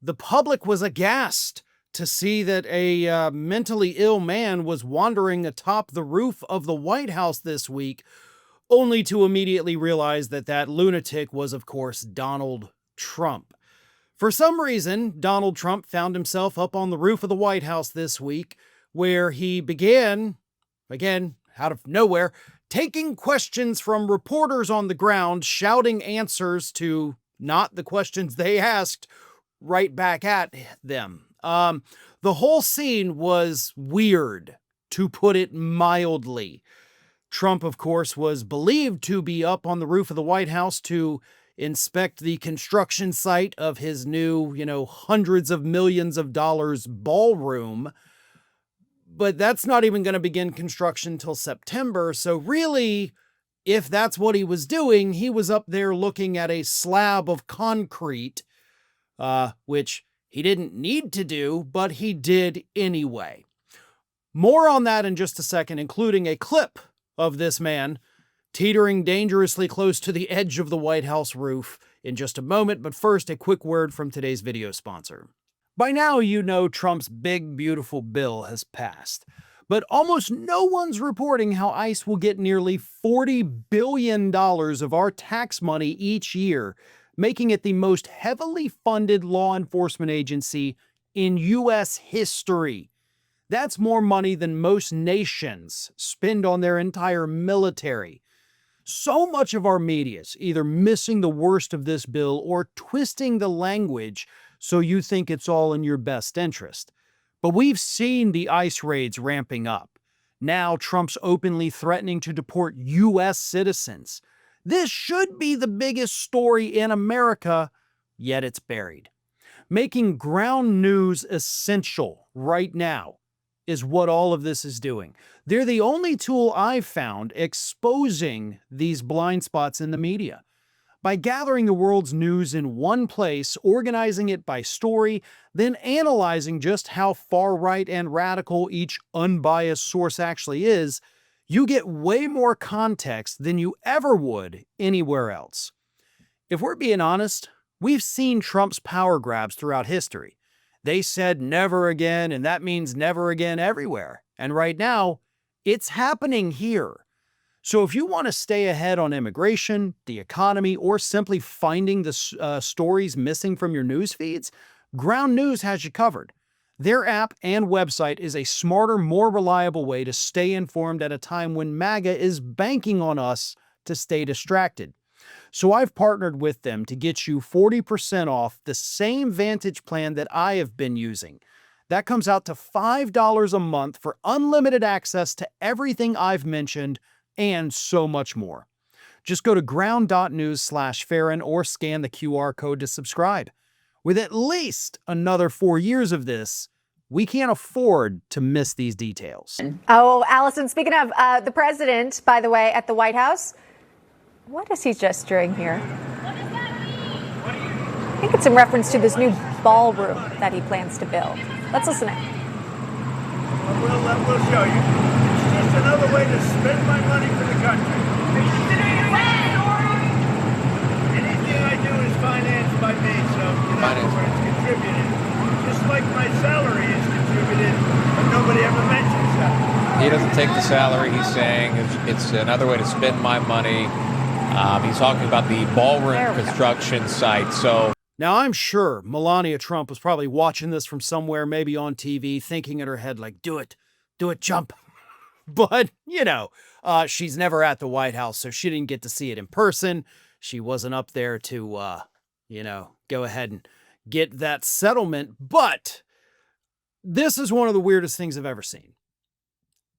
the public was aghast to see that a mentally ill man was wandering atop the roof of the White House this week, only to immediately realize that that lunatic was, of course, Donald Trump. For some reason, Donald Trump found himself up on the roof of the White House this week, where he began, again, out of nowhere, taking questions from reporters on the ground, shouting answers to not the questions they asked right back at them. The whole scene was weird, to put it mildly. Trump, of course, was believed to be up on the roof of the White House to inspect the construction site of his new, hundreds of millions of dollars ballroom. But that's not even going to begin construction till September. So really, if that's what he was doing, he was up there looking at a slab of concrete, which he didn't need to do, but he did anyway. More on that in just a second, including a clip of this man teetering dangerously close to the edge of the White House roof in just a moment. But first, a quick word from today's video sponsor. By now, you know Trump's big, beautiful bill has passed, but almost no one's reporting how ICE will get nearly $40 billion of our tax money each year, making it the most heavily funded law enforcement agency in U.S. history. That's more money than most nations spend on their entire military. So much of our media is either missing the worst of this bill or twisting the language so you think it's all in your best interest. But we've seen the ICE raids ramping up. Now Trump's openly threatening to deport U.S. citizens. This should be the biggest story in America, yet it's buried. Making ground news essential right now is what all of this is doing. They're the only tool I've found exposing these blind spots in the media. By gathering the world's news in one place, organizing it by story, then analyzing just how far right and radical each unbiased source actually is, you get way more context than you ever would anywhere else. If we're being honest, we've seen Trump's power grabs throughout history. They said never again, and that means never again everywhere. And right now, it's happening here. So if you want to stay ahead on immigration, the economy, or simply finding the stories missing from your news feeds, Ground News has you covered. Their app and website is a smarter, more reliable way to stay informed at a time when MAGA is banking on us to stay distracted. So I've partnered with them to get you 40% off the same Vantage plan that I have been using. That comes out to $5 a month for unlimited access to everything I've mentioned and so much more. Just go to ground.news/Farron or scan the QR code to subscribe. With at least another 4 years of this, we can't afford to miss these details. Oh, Allison, speaking of the president, by the way, at the White House, what is he gesturing here? What does that mean? I think it's in reference to this new ballroom that he plans to build. Let's listen in. We'll show you. It's just another way to spend my money for the country. Anything I do is financed by me, so where it's contributed. Just like my salary is contributed, but nobody ever mentions that. He doesn't take the salary. He's saying it's another way to spend my money. He's talking about the ballroom construction site. So now I'm sure Melania Trump was probably watching this from somewhere, maybe on TV, thinking in her head like, do it, jump. But, she's never at the White House, so she didn't get to see it in person. She wasn't up there to, go ahead and get that settlement. But this is one of the weirdest things I've ever seen.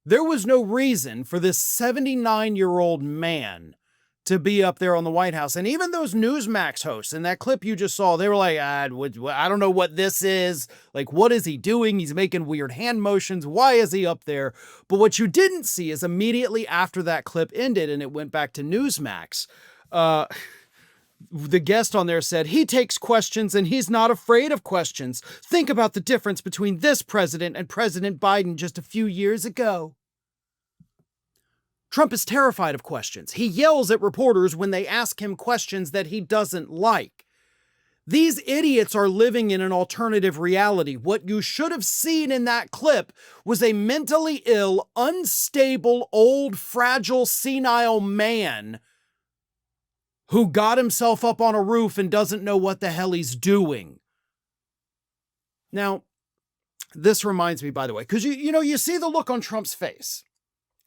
There was no reason for this 79-year-old man to be up there on the White House. And even those Newsmax hosts in that clip you just saw, they were like, I don't know what this is. Like, what is he doing? He's making weird hand motions. Why is he up there? But what you didn't see is immediately after that clip ended and it went back to Newsmax, the guest on there said, he takes questions and he's not afraid of questions. Think about the difference between this president and President Biden just a few years ago. Trump is terrified of questions. He yells at reporters when they ask him questions that he doesn't like. These idiots are living in an alternative reality. What you should have seen in that clip was a mentally ill, unstable, old, fragile, senile man who got himself up on a roof and doesn't know what the hell he's doing. Now, this reminds me, by the way, because you see the look on Trump's face.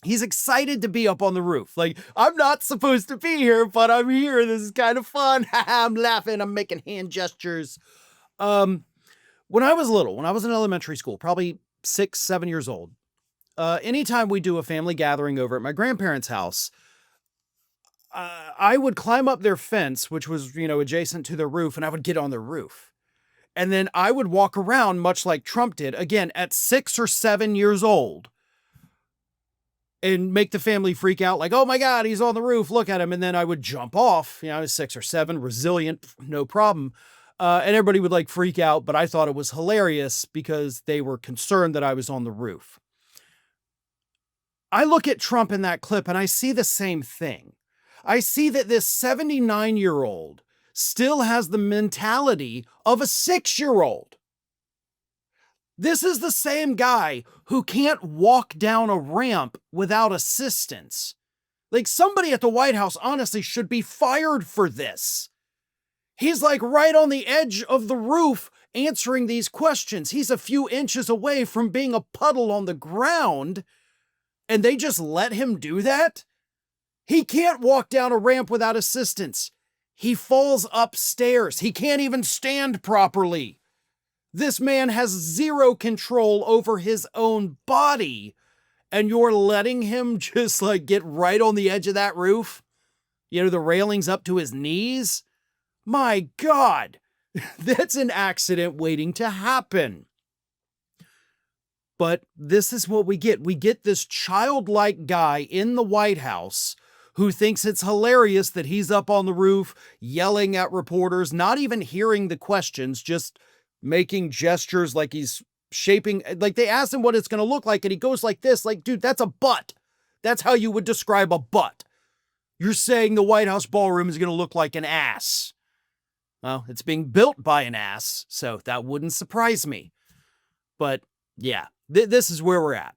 He's excited to be up on the roof. Like, I'm not supposed to be here, but I'm here. This is kind of fun. I'm laughing. I'm making hand gestures. When I was little, when I was in elementary school, probably 6, 7 years old, anytime we do a family gathering over at my grandparents' house, I would climb up their fence, which was, adjacent to their roof, and I would get on the roof. And then I would walk around much like Trump did, again, at 6 or 7 years old, and make the family freak out like, oh my God, he's on the roof, look at him. And then I would jump off, I was 6 or 7, resilient, no problem. And everybody would like freak out, but I thought it was hilarious because they were concerned that I was on the roof. I look at Trump in that clip and I see the same thing. I see that this 79-year-old still has the mentality of a 6-year-old. This is the same guy who can't walk down a ramp without assistance. Like, somebody at the White House honestly should be fired for this. He's like right on the edge of the roof answering these questions. He's a few inches away from being a puddle on the ground, and they just let him do that? He can't walk down a ramp without assistance. He falls upstairs. He can't even stand properly. This man has zero control over his own body, and you're letting him just like get right on the edge of that roof? The railings up to his knees? My God, that's an accident waiting to happen. But this is what we get. We get this childlike guy in the White House who thinks it's hilarious that he's up on the roof yelling at reporters, not even hearing the questions, just making gestures like he's shaping, like they asked him what it's going to look like, and he goes like this, like, dude, that's a butt. That's how you would describe a butt. You're saying the White House ballroom is going to look like an ass. Well, it's being built by an ass, so that wouldn't surprise me. But yeah, this is where we're at.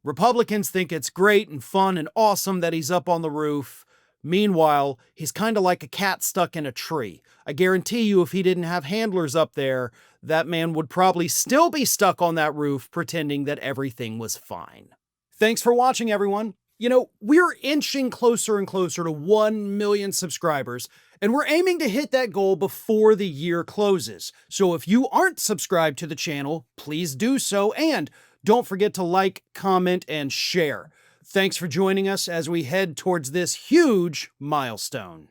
Republicans think it's great and fun and awesome that he's up on the roof. Meanwhile, he's kind of like a cat stuck in a tree. I guarantee you if he didn't have handlers up there, that man would probably still be stuck on that roof pretending that everything was fine. Thanks for watching, everyone. We're inching closer and closer to 1 million subscribers, and we're aiming to hit that goal before the year closes. So if you aren't subscribed to the channel, please do so, and don't forget to like, comment, and share. Thanks for joining us as we head towards this huge milestone.